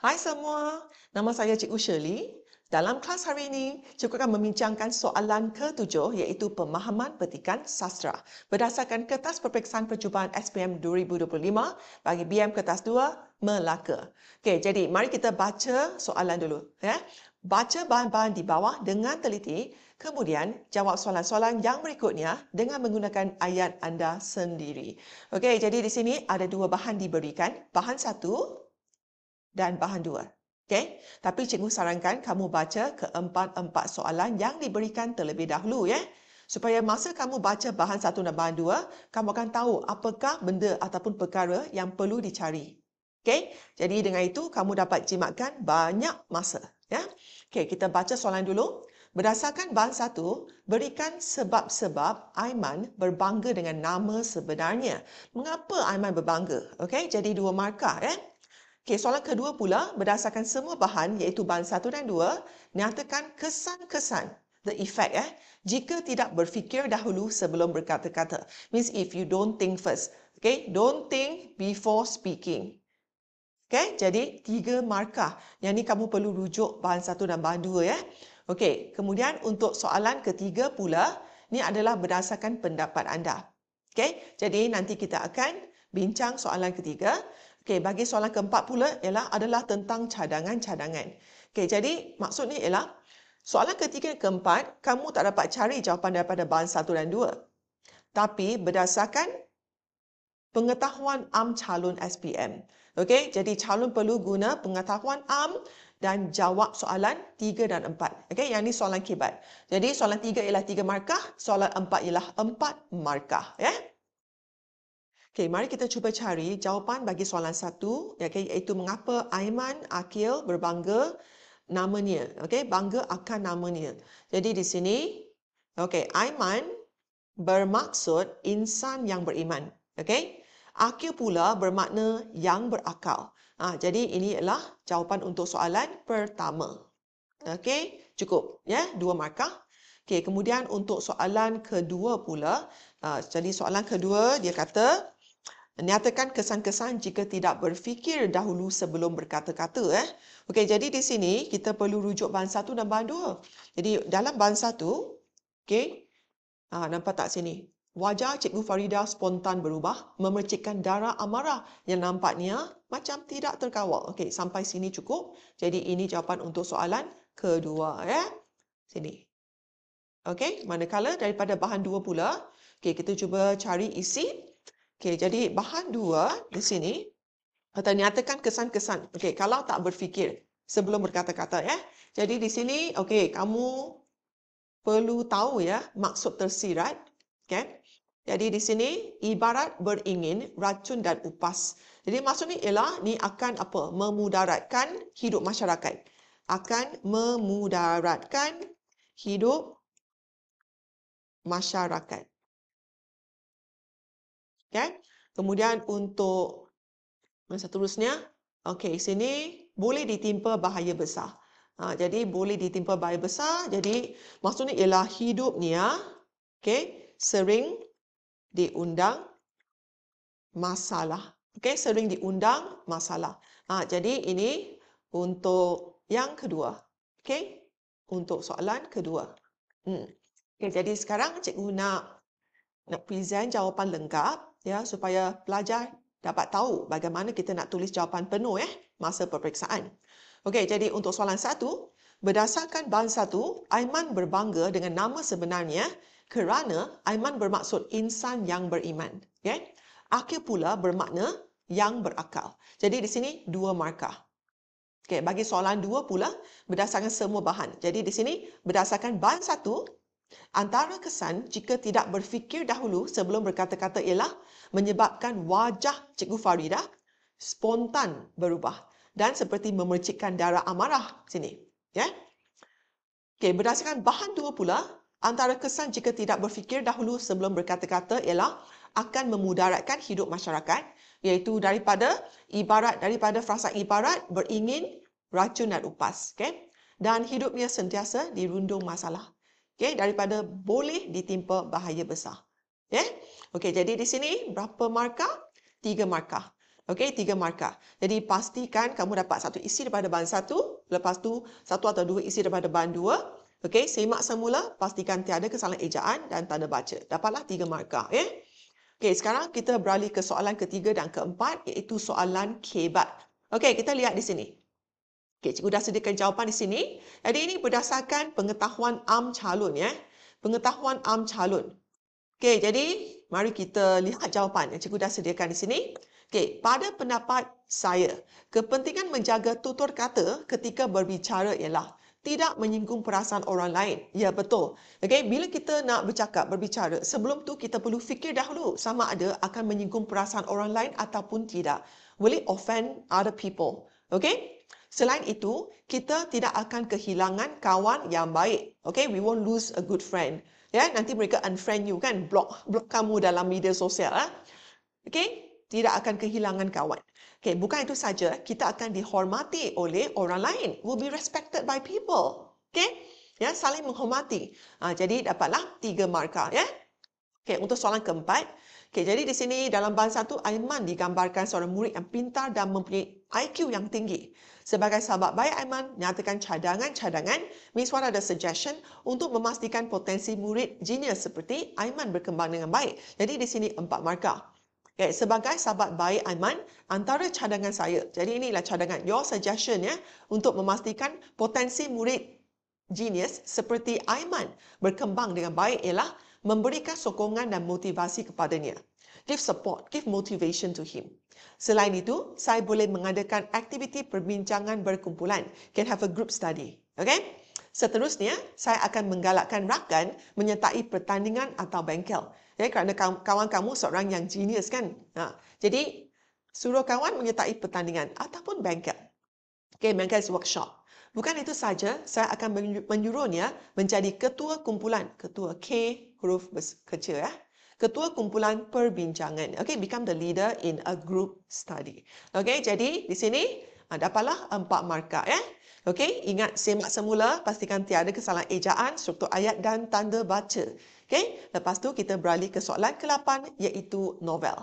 Hai semua, nama saya Cikgu Shirley. Dalam kelas hari ini, cikgu akan membincangkan soalan ke-7 iaitu pemahaman petikan sastra berdasarkan kertas peperiksaan percubaan SPM 2025 bagi BM kertas 2 Melaka. Okey, jadi mari kita baca soalan dulu, ya. Baca bahan-bahan di bawah dengan teliti, kemudian jawab soalan-soalan yang berikutnya dengan menggunakan ayat anda sendiri. Okey, jadi di sini ada dua bahan diberikan, bahan 1 dan bahan 2. Okey, tapi cikgu sarankan kamu baca keempat-empat soalan yang diberikan terlebih dahulu, ya. Supaya masa kamu baca bahan 1 dan bahan 2, kamu akan tahu apakah benda ataupun perkara yang perlu dicari. Okey, jadi dengan itu kamu dapat jimatkan banyak masa, ya. Okey, kita baca soalan dulu. Berdasarkan bahan 1, berikan sebab-sebab Aiman berbangga dengan nama sebenarnya. Mengapa Aiman berbangga? Okey, jadi 2 markah, ya. Okey, soalan kedua pula, berdasarkan semua bahan iaitu bahan 1 dan 2, nyatakan kesan-kesan, the effect, jika tidak berfikir dahulu sebelum berkata-kata. Means if you don't think first. Okay, don't think before speaking. Okay, jadi 3 markah. Yang ni kamu perlu rujuk bahan 1 dan bahan 2, ya. Okey, kemudian untuk soalan ketiga pula, ni adalah berdasarkan pendapat anda. Okey, jadi nanti kita akan bincang soalan ketiga. Okey, bagi soalan keempat pula adalah tentang cadangan-cadangan. Okey, jadi maksud ni ialah soalan ketiga dan keempat, kamu tak dapat cari jawapan daripada bahan 1 dan 2. Tapi berdasarkan pengetahuan am calon SPM. Okey, jadi calon perlu guna pengetahuan am dan jawab soalan 3 dan 4. Okey, yang ni soalan kibat. Jadi soalan 3 ialah 3 markah, soalan 4 ialah 4 markah, ya. Okey, mari kita cuba cari jawapan bagi soalan 1, iaitu mengapa Aiman Akil berbangga namanya. Okey, bangga akan namanya. Jadi di sini, okey, Aiman bermaksud insan yang beriman. Okey, Akil pula bermakna yang berakal. Jadi ini ialah jawapan untuk soalan pertama. Okey, cukup, ya, 2 markah. Okey, kemudian untuk soalan kedua pula, jadi soalan kedua dia kata nyatakan kesan-kesan jika tidak berfikir dahulu sebelum berkata-kata. Okey, jadi di sini kita perlu rujuk bahan 1 dan bahan 2. Jadi dalam bahan 1, okey, nampak tak sini? Wajah Cikgu Farida spontan berubah, memercikkan darah amarah yang nampaknya macam tidak terkawal. Okey, sampai sini cukup. Jadi ini jawapan untuk soalan kedua, ya. Sini. Okey, manakala daripada bahan 2 pula, okey, kita cuba cari isi. Okey, jadi bahan 2 di sini kata nyatakan kesan-kesan. Okey, kalau tak berfikir sebelum berkata-kata, ya. Jadi di sini, okey, kamu perlu tahu, ya, maksud tersirat. Okey. Jadi di sini ibarat beringin, racun dan upas. Jadi maksud ni ialah ni akan apa? Memudaratkan hidup masyarakat. Akan memudaratkan hidup masyarakat. Okay? Kemudian untuk yang seterusnya, okey, sini boleh ditimpa bahaya besar. Jadi boleh ditimpa bahaya besar. Jadi maksudnya ialah hidupnya, okey, sering diundang masalah. Okey, sering diundang masalah. Jadi ini untuk yang kedua. Okey, untuk soalan kedua. Okey, jadi sekarang cikgu nak present jawapan lengkap, ya, supaya pelajar dapat tahu bagaimana kita nak tulis jawapan penuh, masa peperiksaan. Okey, jadi untuk soalan 1, berdasarkan bahan 1, Aiman berbangga dengan nama sebenarnya kerana Aiman bermaksud insan yang beriman. Okay? Akil pula bermakna yang berakal. Jadi di sini 2 markah. Okey, bagi soalan 2 pula, berdasarkan semua bahan. Jadi di sini, berdasarkan bahan 1, antara kesan jika tidak berfikir dahulu sebelum berkata-kata ialah menyebabkan wajah Cikgu Farida spontan berubah dan seperti memercikkan darah amarah sini. Ya. Okey, berdasarkan bahan 2 pula, antara kesan jika tidak berfikir dahulu sebelum berkata-kata ialah akan memudaratkan hidup masyarakat, iaitu daripada frasa ibarat beringin, racun dan upas. Okay? Dan hidupnya sentiasa dirundung masalah. Okay? Daripada boleh ditimpa bahaya besar. Okay? Okey, jadi di sini berapa markah? 3 markah. Okey, 3 markah. Jadi pastikan kamu dapat satu isi daripada bahan 1, lepas tu 1 atau 2 isi daripada bahan 2. Okey, semak semula, pastikan tiada kesalahan ejaan dan tanda baca. Dapatlah 3 markah, ya. Okey, sekarang kita beralih ke soalan ketiga dan keempat, iaitu soalan kebat. Okey, kita lihat di sini. Okey, cikgu dah sediakan jawapan di sini. Jadi ini berdasarkan pengetahuan am calon, ya. Pengetahuan am calon. Okey, jadi mari kita lihat jawapan yang cikgu dah sediakan di sini. Okey, pada pendapat saya, kepentingan menjaga tutur kata ketika berbicara ialah tidak menyinggung perasaan orang lain. Ya, betul. Okey, bila kita nak berbicara, sebelum tu kita perlu fikir dahulu sama ada akan menyinggung perasaan orang lain ataupun tidak. Will it offend other people? Okey? Selain itu, kita tidak akan kehilangan kawan yang baik. Okey, we won't lose a good friend. Ya, nanti mereka unfriend you kan, block kamu dalam media sosial. Okey, tidak akan kehilangan kawan. Okey, bukan itu saja, kita akan dihormati oleh orang lain. Will be respected by people. Okey, ya, saling menghormati. Jadi dapatlah 3 markah, ya. Okey, untuk soalan keempat. Okey, jadi di sini dalam bahan 1, Aiman digambarkan seorang murid yang pintar dan mempunyai IQ yang tinggi. Sebagai sahabat baik Aiman, nyatakan cadangan-cadangan, Miss Wan ada suggestion untuk memastikan potensi murid genius seperti Aiman berkembang dengan baik. Jadi di sini 4 markah. Okay, sebagai sahabat baik Aiman, antara cadangan saya, jadi inilah cadangan, your suggestion ya, untuk memastikan potensi murid genius seperti Aiman berkembang dengan baik ialah memberikan sokongan dan motivasi kepadanya. Give support, give motivation to him. Selain itu, saya boleh mengadakan aktiviti perbincangan berkumpulan. Can have a group study. Okay? Seterusnya, saya akan menggalakkan rakan menyertai pertandingan atau bengkel. Ya, kerana kawan kamu seorang yang genius kan. Jadi, suruh kawan menyertai pertandingan ataupun bengkel. Okay, bengkel is workshop. Bukan itu saja, saya akan menyuruhnya menjadi ketua kumpulan. Ketua K, huruf kecil ya. Ketua kumpulan perbincangan. Okay, become the leader in a group study. Okay, jadi di sini dapatlah 4 markah ya. Okay, ingat semak semula, pastikan tiada kesalahan ejaan, struktur ayat dan tanda baca. Okay, lepas tu kita beralih ke soalan ke-8 iaitu novel.